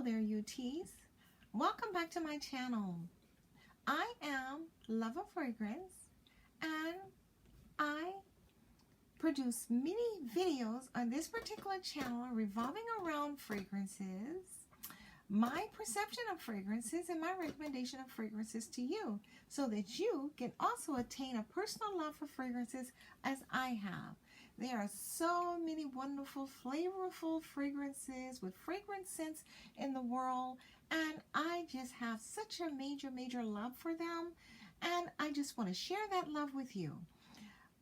there, UTs. Welcome back to my channel. I am Love of Fragrance, and I produce many videos on this particular channel revolving around fragrances, my perception of fragrances, and my recommendation of fragrances to you, so that you can also attain a personal love for fragrances as I have. There are so many wonderful, flavorful fragrances with fragrance scents in the world, and I just have such a major love for them, and I just want to share that love with you.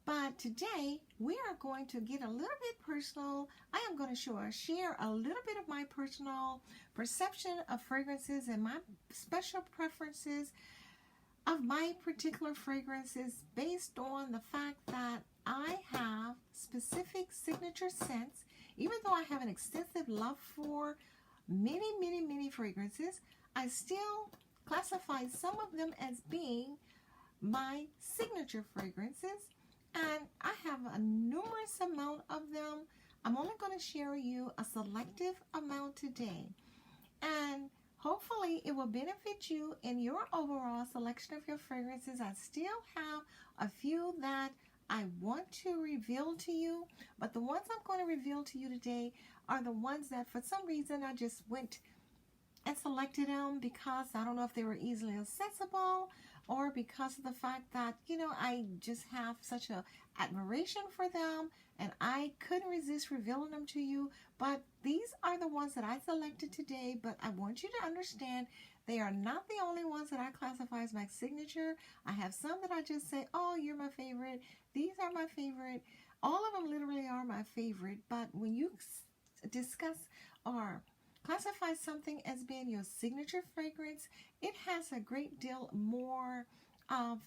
But today we are going to get a little bit personal. I am going to share a little bit of my personal perception of fragrances and my special preferences of my particular fragrances based on the fact that I have specific signature scents. Even though I have an extensive love for many fragrances, I still classify some of them as being my signature fragrances, and I have a numerous amount of them. I'm only going to share you a selective amount today, and hopefully it will benefit you in your overall selection of your fragrances. I still have a few that I want to reveal to you, but the ones I'm going to reveal to you today are the ones that for some reason I just went and selected them because I don't know if they were easily accessible, or because of the fact that, I just have such a admiration for them and I couldn't resist revealing them to you. But these are the ones that I selected today, but I want you to understand they are not the only ones that I classify as my signature. I have some that I just say, oh, you're my favorite. These are my favorite. All of them literally are my favorite. But when you discuss or classify something as being your signature fragrance, it has a great deal more of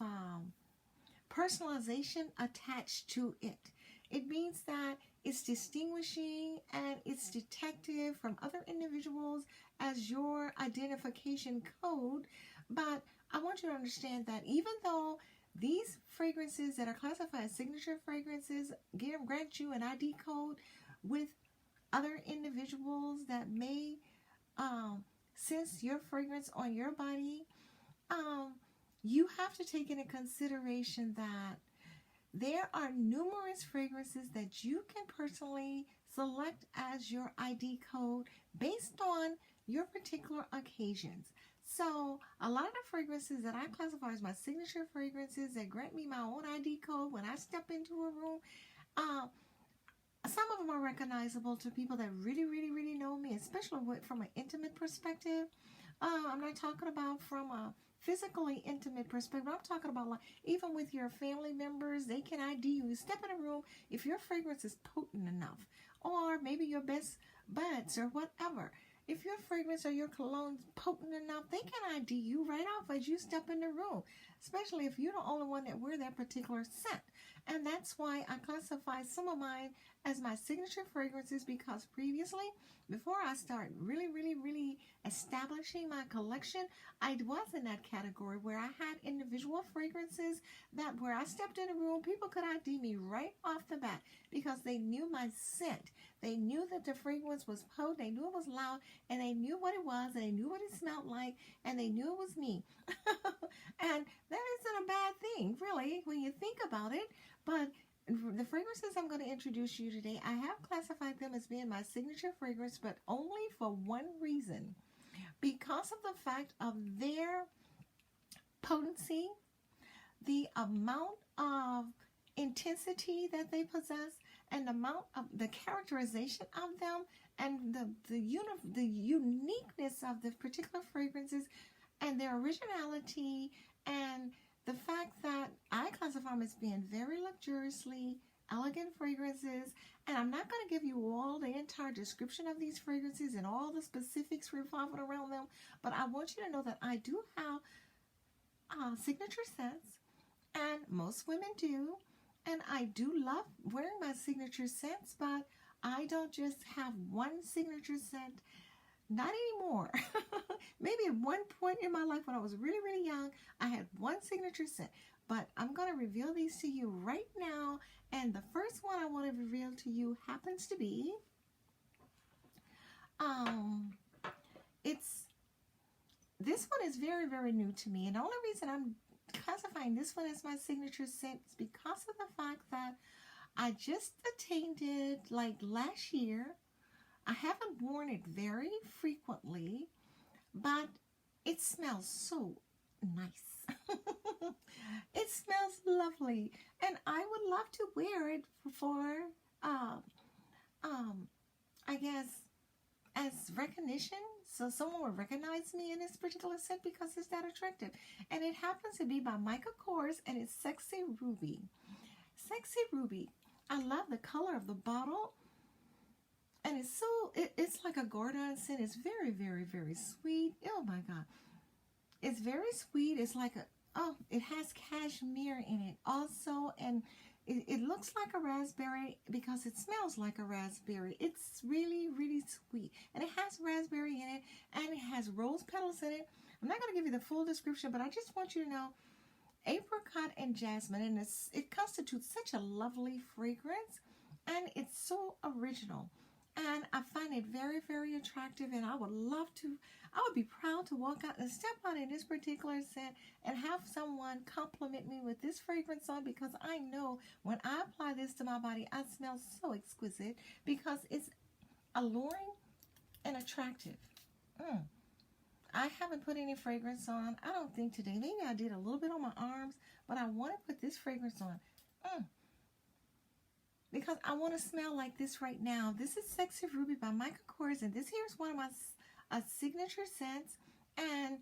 personalization attached to it. It means that it's distinguishing and it's detective from other individuals as your identification code. But I want you to understand that even though these fragrances that are classified as signature fragrances grant you an ID code with other individuals that may sense your fragrance on your body, you have to take into consideration that there are numerous fragrances that you can personally select as your ID code based on your particular occasions. So a lot of the fragrances that I classify as my signature fragrances that grant me my own ID code when I step into a room, some of them are recognizable to people that really know me, especially from an intimate perspective. I'm not talking about from a physically intimate perspective. I'm talking about like even with your family members, they can ID you. You step in a room, if your fragrance is potent enough, or maybe your best buds or whatever. If your fragrance or your cologne is potent enough, they can ID you right off as you step in the room, especially if you're the only one that wear that particular scent. And that's why I classify some of mine as my signature fragrances, because previously, before I start really establishing my collection, I was in that category where I had individual fragrances that where I stepped in a room, people could ID me right off the bat because they knew my scent. They knew that the fragrance was potent, they knew it was loud, and they knew what it was, and they knew what it smelled like, and they knew it was me. And that isn't a bad thing, really, when you think about it. But the fragrances I'm going to introduce you today, I have classified them as being my signature fragrance, but only for one reason. Because of the fact of their potency, the amount of intensity that they possess, and the amount of the characterization of them, and the uniqueness of the particular fragrances, and their originality, and the fact that I classify them as being very luxuriously elegant fragrances. And I'm not going to give you all the entire description of these fragrances and all the specifics revolving around them, but I want you to know that I do have signature scents, and most women do, and I do love wearing my signature scents, but I don't just have one signature scent. Not anymore. Maybe at one point in my life when I was really young, I had one signature scent. But I'm going to reveal these to you right now. And the first one I want to reveal to you happens to be This one is very, very new to me. And the only reason I'm classifying this one as my signature scent is because of the fact that I just attained it like last year. I haven't worn it very frequently, but it smells so nice. It smells lovely, and I would love to wear it for, um, um, I guess, as recognition. So someone will recognize me in this particular scent because it's that attractive. And it happens to be by Michael Kors, and it's Sexy Ruby. Sexy Ruby. I love the color of the bottle. And it's like a Gordon scent. It's very, very, very sweet. Oh my God. It's very sweet. It's like it has cashmere in it also. And it looks like a raspberry because it smells like a raspberry. It's really, really sweet. And it has raspberry in it, and it has rose petals in it. I'm not going to give you the full description, but I just want you to know apricot and jasmine. And it constitutes such a lovely fragrance, and it's so original. And I find it very, very attractive, and I would be proud to walk out and step out in this particular scent and have someone compliment me with this fragrance on, because I know when I apply this to my body, I smell so exquisite because it's alluring and attractive. I haven't put any fragrance on, I don't think today. Maybe I did a little bit on my arms, but I want to put this fragrance on. Because I want to smell like this right now. This is Sexy Ruby by Michael Kors, and this here is one of my signature scents, and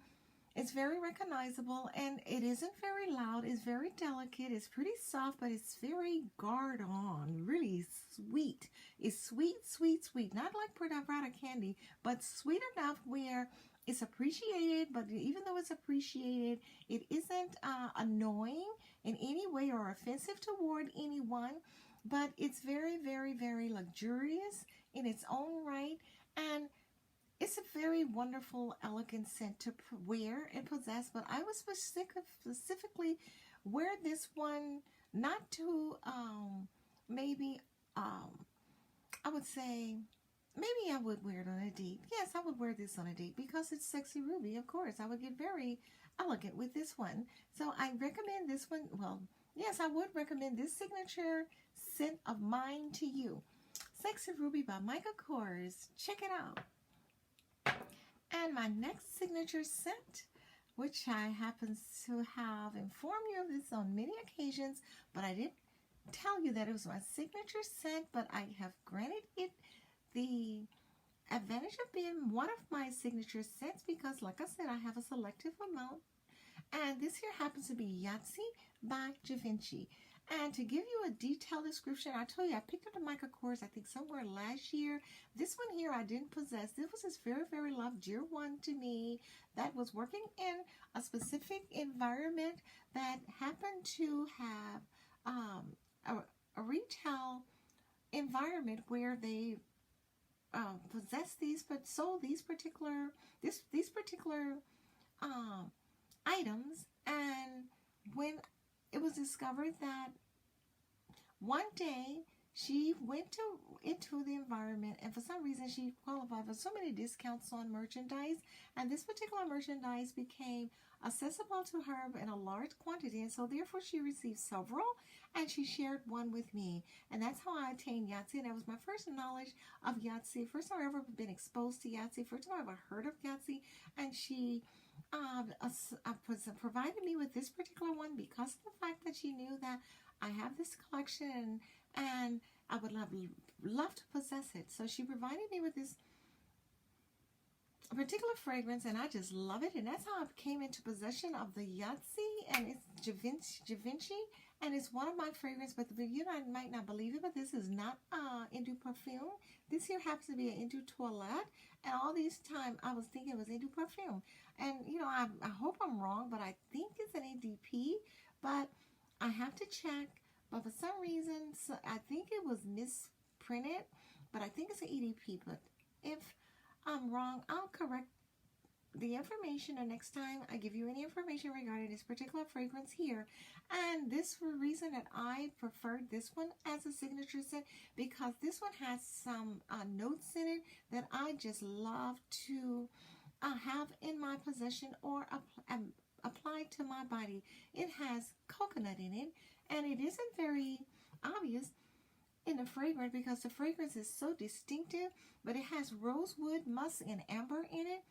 it's very recognizable, and it isn't very loud. It's very delicate. It's pretty soft, but it's very guard on, really sweet. It's sweet, sweet, sweet. Not like Prada candy, but sweet enough where it's appreciated, but even though it's appreciated, it isn't annoying in any way or offensive toward anyone. But it's very, very, very luxurious in its own right. And it's a very wonderful, elegant scent to wear and possess. But I would specifically wear this one not to, maybe, I would say, maybe I would wear it on a date. Yes, I would wear this on a date because it's Sexy Ruby, of course. I would get very elegant with this one. So I recommend this one. Well, yes, I would recommend this signature scent of mine to you. Sexy Ruby by Michael Kors. Check it out. And my next signature scent, which I happen to have informed you of this on many occasions, but I didn't tell you that it was my signature scent, but I have granted it the advantage of being one of my signature scents because, like I said, I have a selective amount. And this here happens to be Yahtzee by Givenchy. And to give you a detailed description, I told you I picked up the Michael Kors, I think somewhere last year. This one here I didn't possess. This was this very, very loved dear one to me that was working in a specific environment that happened to have a retail environment where they possess these, but sold these particular items. And when it was discovered that one day she went into the environment, and for some reason she qualified for so many discounts on merchandise, and this particular merchandise became accessible to her in a large quantity, and so therefore she received several, and she shared one with me. And that's how I attained Yahtzee, and that was my first knowledge of Yahtzee. First time I've ever been exposed to Yahtzee, first time I ever heard of Yahtzee. And she provided me with this particular one because of the fact that she knew that I have this collection and I would love to possess it. So she provided me with this particular fragrance, and I just love it. And that's how I came into possession of the Yahtzee, and it's Givenchy, and it's one of my fragrances. But you might not believe it, but this is not Eau de Parfum. This here happens to be an Eau de Toilette, and all these time I was thinking it was Eau de Parfum. And I hope I'm wrong, but I think it's an EDP, but I have to check. But for some reason, I think it was misprinted, but I think it's an EDP. But if I'm wrong, I'll correct the information the next time I give you any information regarding this particular fragrance here. And this for the reason that I preferred this one as a signature scent, because this one has some notes in it that I just love to have in my possession or applied to my body. It has coconut in it, and it isn't very obvious in the fragrance because the fragrance is so distinctive, but it has rosewood, musk, and amber in it.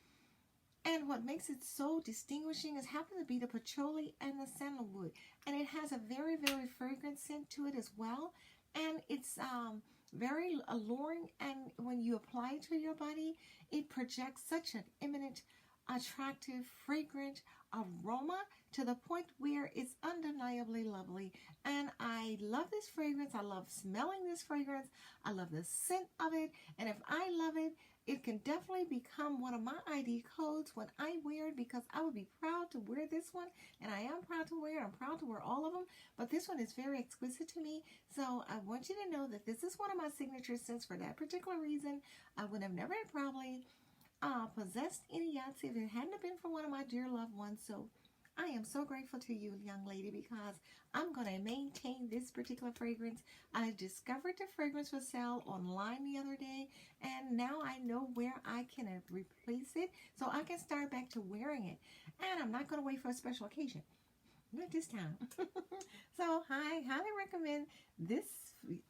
And what makes it so distinguishing is happen to be the patchouli and the sandalwood. And it has a very, very fragrant scent to it as well. And it's very alluring. And when you apply it to your body, it projects such an imminent, attractive, fragrant aroma to the point where it's undeniably lovely. And I love this fragrance. I love smelling this fragrance. I love the scent of it. And if I love it, it can definitely become one of my ID codes when I wear it, because I would be proud to wear this one, and I am proud to wear it. I'm proud to wear all of them, but this one is very exquisite to me. So I want you to know that this is one of my signature scents for that particular reason. I would have never probably possessed any Yahtzee if it hadn't been for one of my dear loved ones. So I am so grateful to you, young lady, because I'm going to maintain this particular fragrance. I discovered the fragrance for sale online the other day, and now I know where I can replace it so I can start back to wearing it. And I'm not going to wait for a special occasion. Not this time. So I highly recommend this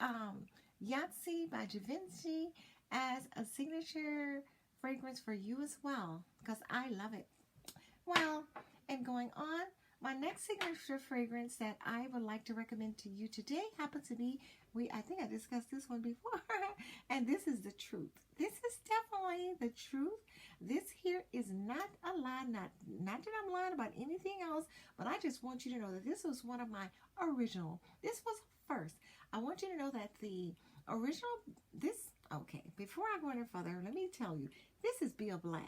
Yahtzee by Givenchy as a signature fragrance for you as well, because I love it. Well, and going on, my next signature fragrance that I would like to recommend to you today happens to be, I think I discussed this one before, and this is the truth. This is definitely the truth. This here is not a lie, not that I'm lying about anything else, but I just want you to know that this was one of my original. This was first. I want you to know that the original, okay, before I go any further, let me tell you, this is Bill Blass.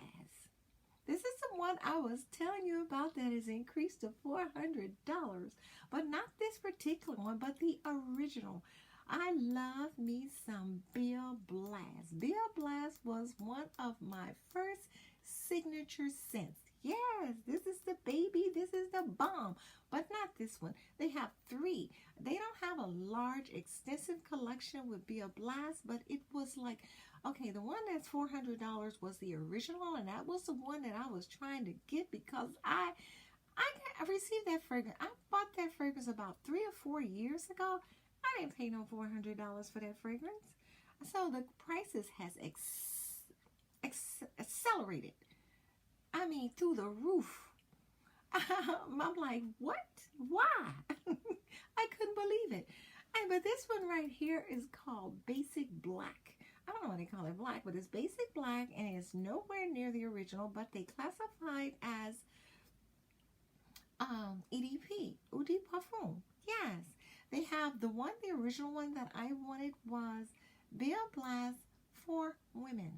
This is the one I was telling you about that is increased to $400, but not this particular one, but the original. I love me some Bill Blass. Bill Blass was one of my first signature scents. Yes, this is the baby, this is the bomb, but not this one. They have 3. They don't have a large, extensive collection with Bill Blass, but it was like, okay, the one that's $400 was the original, and that was the one that I was trying to get because I received that fragrance. I bought that fragrance about 3 or 4 years ago. I didn't pay no $400 for that fragrance. So the prices has accelerated. I mean, through the roof. I'm like, what? Why? I couldn't believe it. But this one right here is called Basic Black. I don't know why they call it black, but it's Basic Black, and it's nowhere near the original, but they classified as EDP, Eau de Parfum. Yes, they have the original one that I wanted was Bill Blass for women.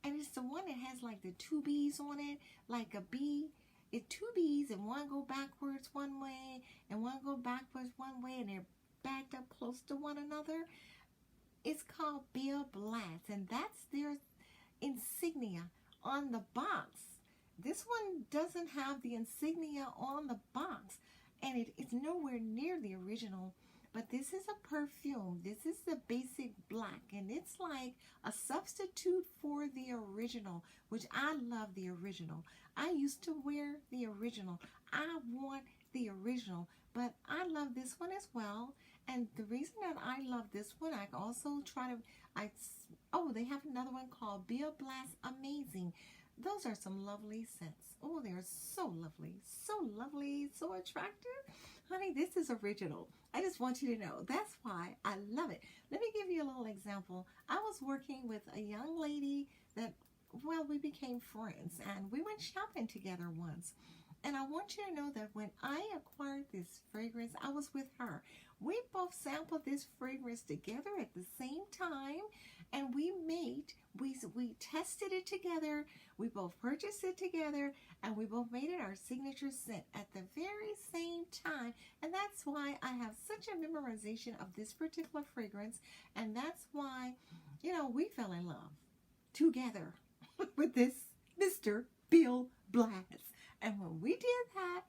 And it's the one that has like the 2 bees on it, like a bee. It's 2 bees, and one go backwards one way, and one go backwards one way, and they're backed up close to one another. It's called Bill Blass, and that's their insignia on the box. This one doesn't have the insignia on the box, and it's nowhere near the original. But this is a perfume. This is the Basic Black, and it's like a substitute for the original, which I love the original. I used to wear the original. I want the original, but I love this one as well. And the reason that I love this one, I also they have another one called Bill Blass Amazing. Those are some lovely scents. Oh, they're so lovely, so attractive. Honey, this is original. I just want you to know. That's why I love it. Let me give you a little example. I was working with a young lady that, well, we became friends, and we went shopping together once. And I want you to know that when I acquired this fragrance, I was with her. We both sampled this fragrance together at the same time, and we tested it together. We both purchased it together, and we both made it our signature scent at the very same time. And that's why I have such a memorization of this particular fragrance, and that's why, we fell in love together with this Mr. Bill Blass. And when we did that,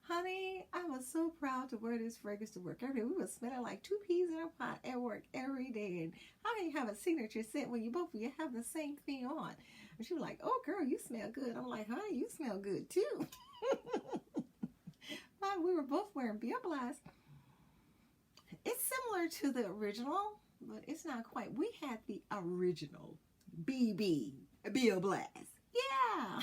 Honey, I was so proud to wear this fragrance to work every day. We were smelling like two peas in a pot at work every day. And how can you have a signature scent when you both of you have the same thing on? And she was like, oh, girl, you smell good. I'm like, honey, you smell good too. But we were both wearing Bio Blast. It's similar to the original, but it's not quite. We had the original BB Bio Blast. Yeah,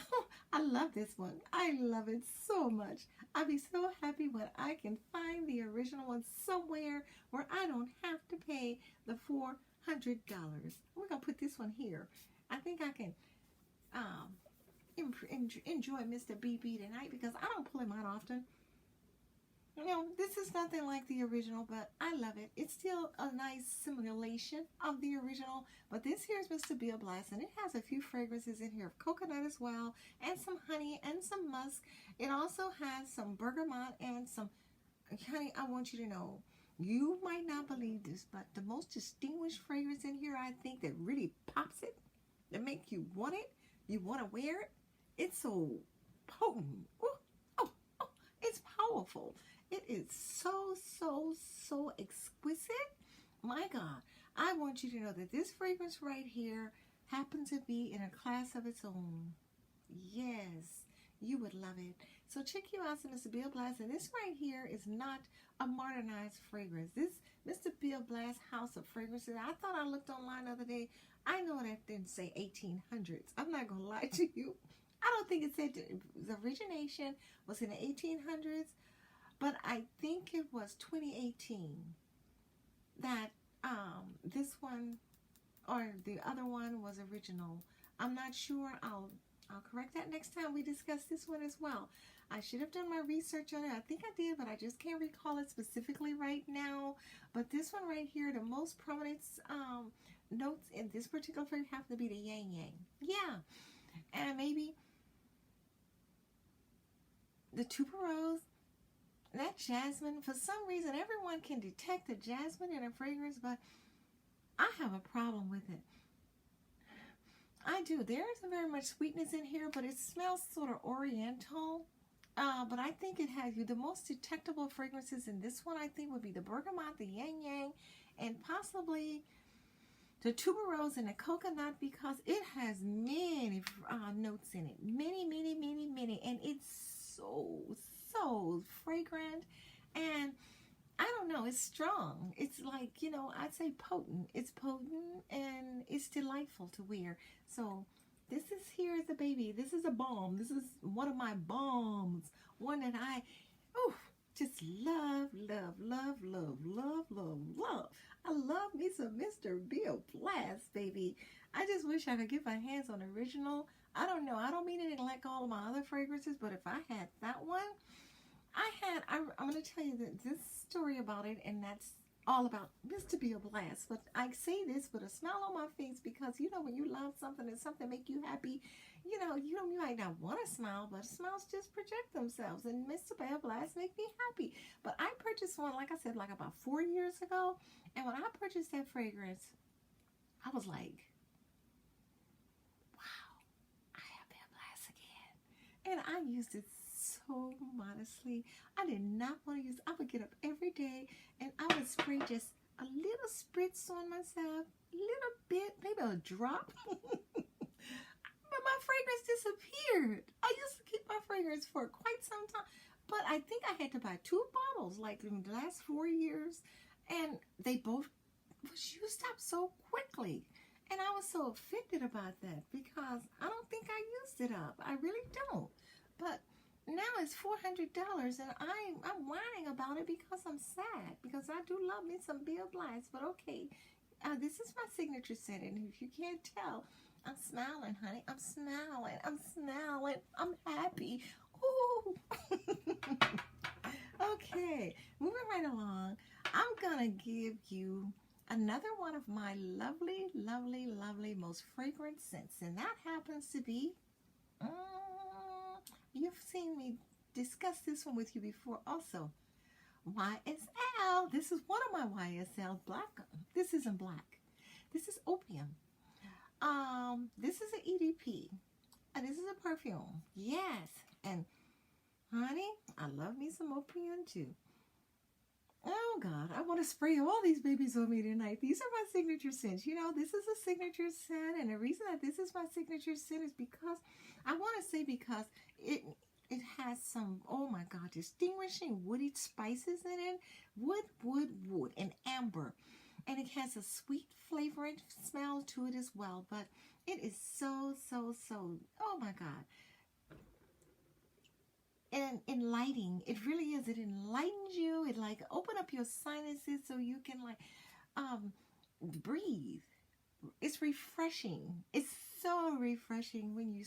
I love this one. I love it so much. I'll be so happy when I can find the original one somewhere where I don't have to pay the $400. We're going to put this one here. I think I can enjoy Mr. BB tonight because I don't pull him out often. You know, this is nothing like the original, but I love it. It's still a nice simulation of the original, but this here is Mr. Bio Blast, and it has a few fragrances in here of coconut as well, and some honey, and some musk. It also has some bergamot and some, honey, I want you to know, you might not believe this, but the most distinguished fragrance in here, I think, that really pops it, that make you want it, you want to wear it, it's so potent. Ooh, oh, it's powerful. It is so exquisite. My God, I want you to know that this fragrance right here happens to be in a class of its own. Yes, you would love it. So check you out some Mr. Bio Blast. And this right here is not a modernized fragrance. This Mr. Bio Blast House of Fragrances, I thought I looked online the other day. I know that didn't say 1800s. I'm not going to lie to you. I don't think it said the origination was in the 1800s. But I think it was 2018 that this one or the other one was original. I'm not sure. I'll correct that next time we discuss this one as well. I should have done my research on it. I think I did, but I just can't recall it specifically right now. But this one right here, the most prominent notes in this particular fragrance have to be the Yang Yang. Yeah. And maybe the tuberose. That jasmine, for some reason, everyone can detect the jasmine in a fragrance, but I have a problem with it. I do. There isn't very much sweetness in here, but it smells sort of oriental. But I think it has the most detectable fragrances in this one, I think, would be the bergamot, the Yang Yang, and possibly the tuberose and the coconut, because it has many notes in it. Many. And it's so fragrant, and I don't know, it's strong. It's like, you know, I'd say potent. It's potent and it's delightful to wear. So this is here is the baby. This is a bomb. This is one of my bombs. One that I just love. I love me some Mr. Bio Blast, baby. I just wish I could get my hands on the original. I don't know. I don't mean it like all of my other fragrances, but if I had that one, I'm going to tell you this story about it, and that's all about Mr. Bio Blast. But I say this with a smile on my face because, you know, when you love something and something make you happy, you might not want to smile, but smiles just project themselves. And Mr. Bio Blast make me happy. But I purchased one, like I said, like about 4 years ago. And when I purchased that fragrance, I was like, wow, I have Bio Blast again. And I used it so modestly. I did not want to use it. I would get up every day and I would spray just a little spritz on myself, a little bit, maybe a drop. But my fragrance disappeared. I used to keep my fragrance for quite some time, but I think I had to buy 2 bottles like in the last 4 years, and they both was used up so quickly. And I was so offended about that because I don't think I used it up. I really don't. But now it's $400, and I'm whining about it because I'm sad, because I do love me some Bio Blast. But okay, this is my signature scent, and if you can't tell, I'm smiling, honey. I'm smiling. I'm happy. Ooh. Okay, moving right along, I'm gonna give you another one of my lovely most fragrant scents, and that happens to be you've seen me discuss this one with you before also. YSL. This is one of my YSL black. This isn't black. This is opium. This is an EDP. And this is a perfume. Yes. And Honey, I love me some opium too. Oh God, I want to spray all these babies on me tonight. These are my signature scents. You know, this is a signature scent, and the reason that this is my signature scent is because I want to say because it has some, oh my God, distinguishing woody spices in it. Wood, and amber. And it has a sweet flavoring smell to it as well. But it is so, oh my God. And enlightening. It really is. It enlightens you. It like open up your sinuses so you can like breathe. It's refreshing. It's so refreshing when you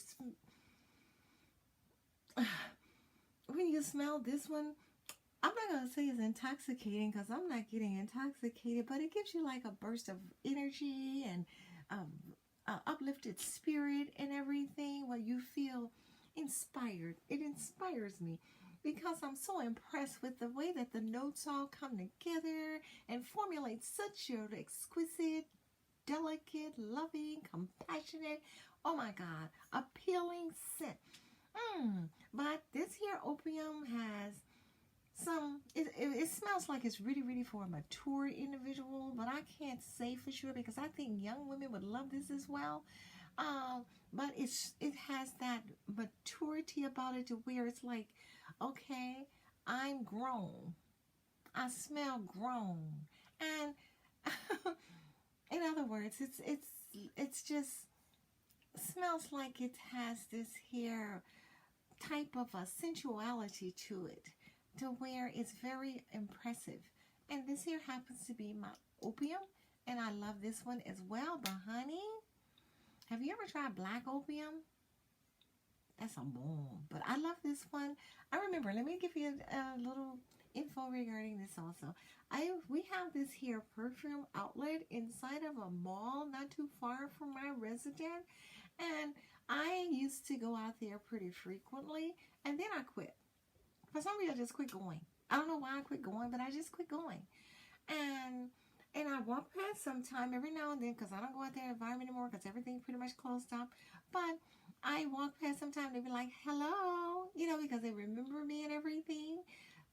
smell this one. I'm not going to say it's intoxicating because I'm not getting intoxicated, but it gives you like a burst of energy and uplifted spirit and everything where you feel inspired. It inspires me because I'm so impressed with the way that the notes all come together and formulate such an exquisite, delicate, loving, compassionate, oh my God, appealing scent. But this here opium has some, it smells like it's really for a mature individual, but I can't say for sure because I think young women would love this as well. But it has that maturity about it to where it's like, okay, I'm grown. I smell grown. And in other words, it's just smells like it has this here type of a sensuality to it, to where it's very impressive. And this here happens to be my opium, and I love this one as well. But honey, have you ever tried black opium? That's a bomb. But I love this one. I remember, let me give you a little info regarding this also. We have this here perfume outlet inside of a mall not too far from my residence, and I used to go out there pretty frequently, and then I quit. For some reason, I just quit going. I don't know why I quit going, but I just quit going. And I walk past sometime every now and then because I don't go out there environment anymore because everything pretty much closed up. But I walk past sometime, they be like, hello, you know, because they remember me and everything.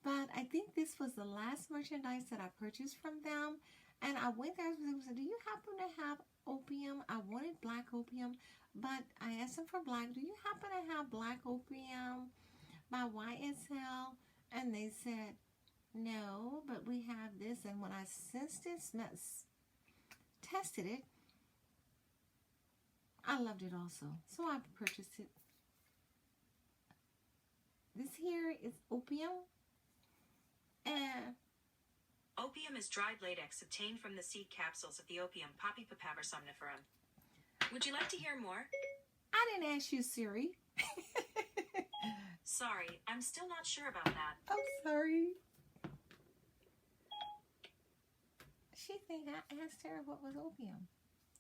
But I think this was the last merchandise that I purchased from them. And I went there and said, do you happen to have opium? I wanted black opium, but I asked them for black. Do you happen to have black opium by YSL? And they said, no, but we have this. And when I tested it, I loved it also. So I purchased it. This here is opium. And opium is dried latex obtained from the seed capsules of the opium poppy papaver somniferum. Would you like to hear more? I didn't ask you, Siri. Sorry, I'm still not sure about that. I'm sorry. She think I asked her what was opium.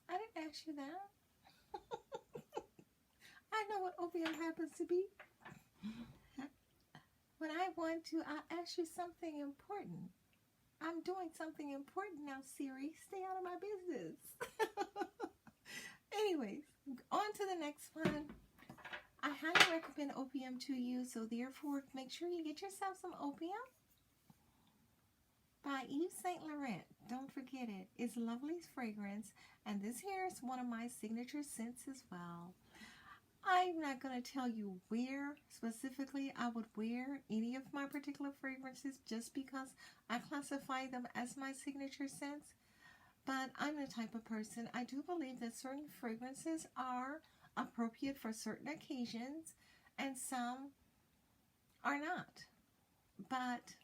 I didn't ask you that. I know what opium happens to be. When I want to, I'll ask you something important. I'm doing something important now, Siri. Stay out of my business. Anyways, on to the next one. I highly recommend opium to you, so therefore make sure you get yourself some opium by Yves Saint Laurent. Don't forget it. It's lovely fragrance, and this here is one of my signature scents as well. I'm not going to tell you where specifically I would wear any of my particular fragrances just because I classify them as my signature scents. But I'm the type of person, I do believe that certain fragrances are appropriate for certain occasions and some are not. But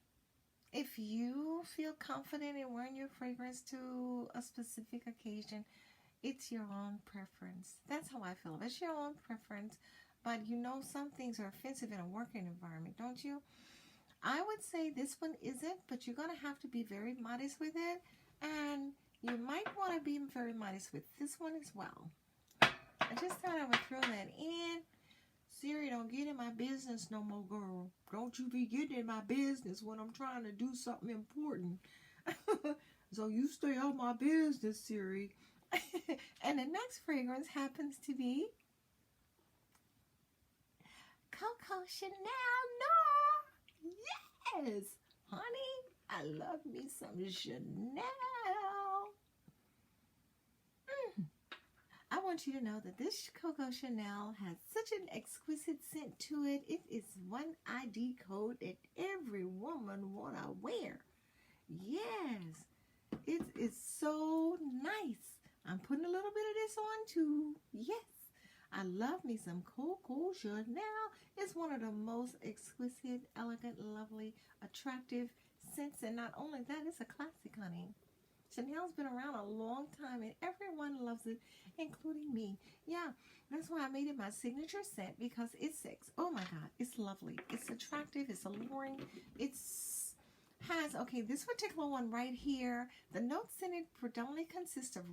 if you feel confident in wearing your fragrance to a specific occasion, it's your own preference. That's how I feel. It's your own preference. But you know some things are offensive in a working environment, don't you? I would say this one isn't, but you're going to have to be very modest with it. And you might want to be very modest with this one as well. I just thought I would throw that in. Siri, don't get in my business no more, girl. Don't you be getting in my business when I'm trying to do something important. So you stay out my business, Siri. And the next fragrance happens to be Coco Chanel. Yes, honey, I love me some Chanel. I want you to know that this Coco Chanel has such an exquisite scent to it. It is one ID code that every woman wanna wear. Yes, it is so nice. I'm putting a little bit of this on too. Yes, I love me some Coco Chanel. It's one of the most exquisite, elegant, lovely, attractive scents. And not only that, it's a classic, honey. Chanel's been around a long time and everyone loves it, including me. Yeah, that's why I made it my signature scent, because it's sex. Oh my God, it's lovely. It's attractive. It's alluring. Okay, this particular one right here, the notes in it predominantly consist of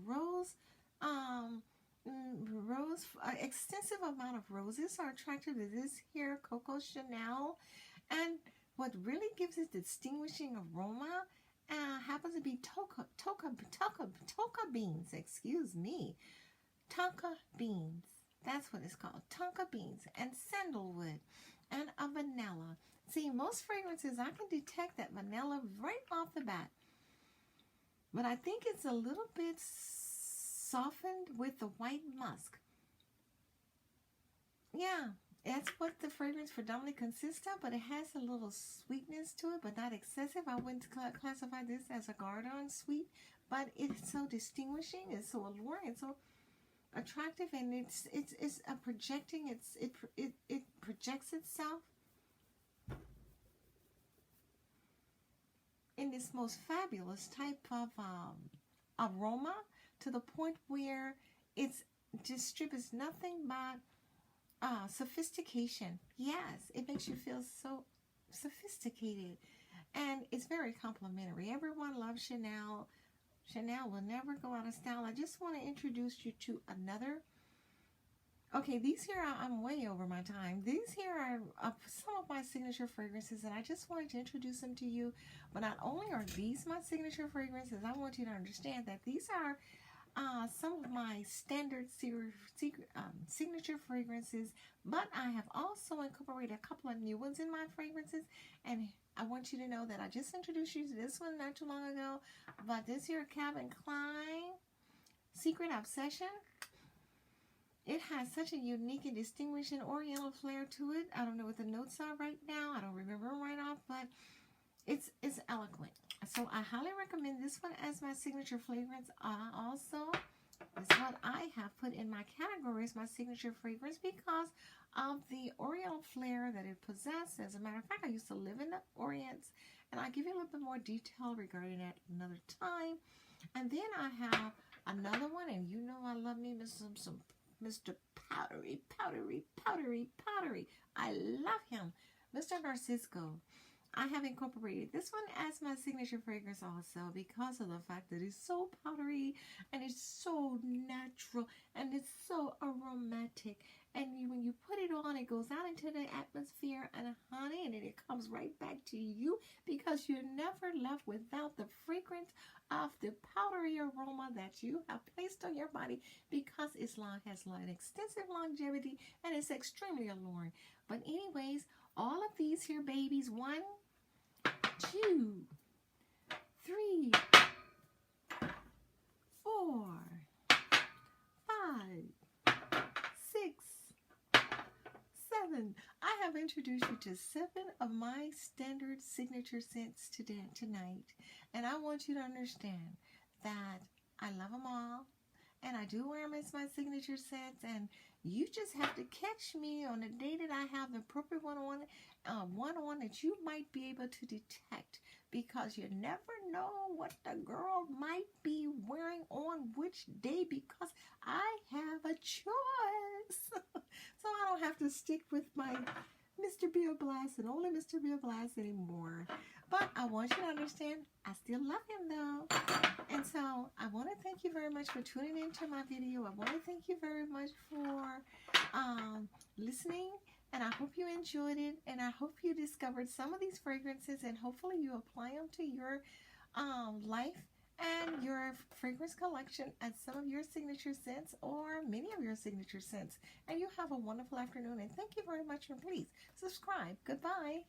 extensive amount of roses are attractive to this here Coco Chanel. And what really gives it distinguishing aroma happens to be tonka beans, excuse me. Tonka beans. That's what it's called. Tonka beans and sandalwood and a vanilla. See, most fragrances, I can detect that vanilla right off the bat. But I think it's a little bit softened with the white musk. Yeah, that's what the fragrance predominantly consists of, but it has a little sweetness to it, but not excessive. I wouldn't classify this as a Gardon sweet, but it's so distinguishing, it's so alluring, it's so attractive, and it projects itself in this most fabulous type of aroma, to the point where it distributes nothing but sophistication. Yes, it makes you feel so sophisticated, and it's very complimentary. Everyone loves Chanel. Chanel will never go out of style. I just want to introduce you to another. Okay, these here I'm way over my time. These here are some of my signature fragrances, and I just wanted to introduce them to you. But not only are these my signature fragrances, I want you to understand that these are some of my standard signature fragrances, but I have also incorporated a couple of new ones in my fragrances, and I want you to know that I just introduced you to this one not too long ago, but this here Calvin Klein Secret Obsession. It has such a unique and distinguishing oriental flair to it. I don't know what the notes are right now. I don't remember them right off, but it's eloquent. So I highly recommend this one as my signature fragrance. Also, this is what I have put in my category as my signature fragrance because of the oriental flair that it possesses. As a matter of fact, I used to live in the Orient, and I'll give you a little bit more detail regarding that another time. And then I have another one, and you know I love me some Mr. Powdery. I love him. Mr. Narcisco. I have incorporated this one as my signature fragrance also because of the fact that it's so powdery and it's so natural and it's so aromatic. And when you put it on, it goes out into the atmosphere and honey, and then it comes right back to you because you're never left without the fragrance of the powdery aroma that you have placed on your body because it has an extensive longevity and it's extremely alluring. But anyways, all of these here babies, 1, 2, 3, 4, 5, 6, 7. I have introduced you to 7 of my standard signature scents tonight. And I want you to understand that I love them all. And I do wear them as my signature scents. And you just have to catch me on the day that I have the appropriate one on that you might be able to detect. Because you never know what the girl might be wearing on which day, because I have a choice. So I don't have to stick with my Mr. Beer Blast and only Mr. Beer Blast anymore. But I want you to understand, I still love him though. And so I want to thank you very much for tuning into my video. I want to thank you very much for listening. And I hope you enjoyed it. And I hope you discovered some of these fragrances. And hopefully you apply them to your life and your fragrance collection as some of your signature scents or many of your signature scents. And you have a wonderful afternoon. And thank you very much. And please subscribe. Goodbye.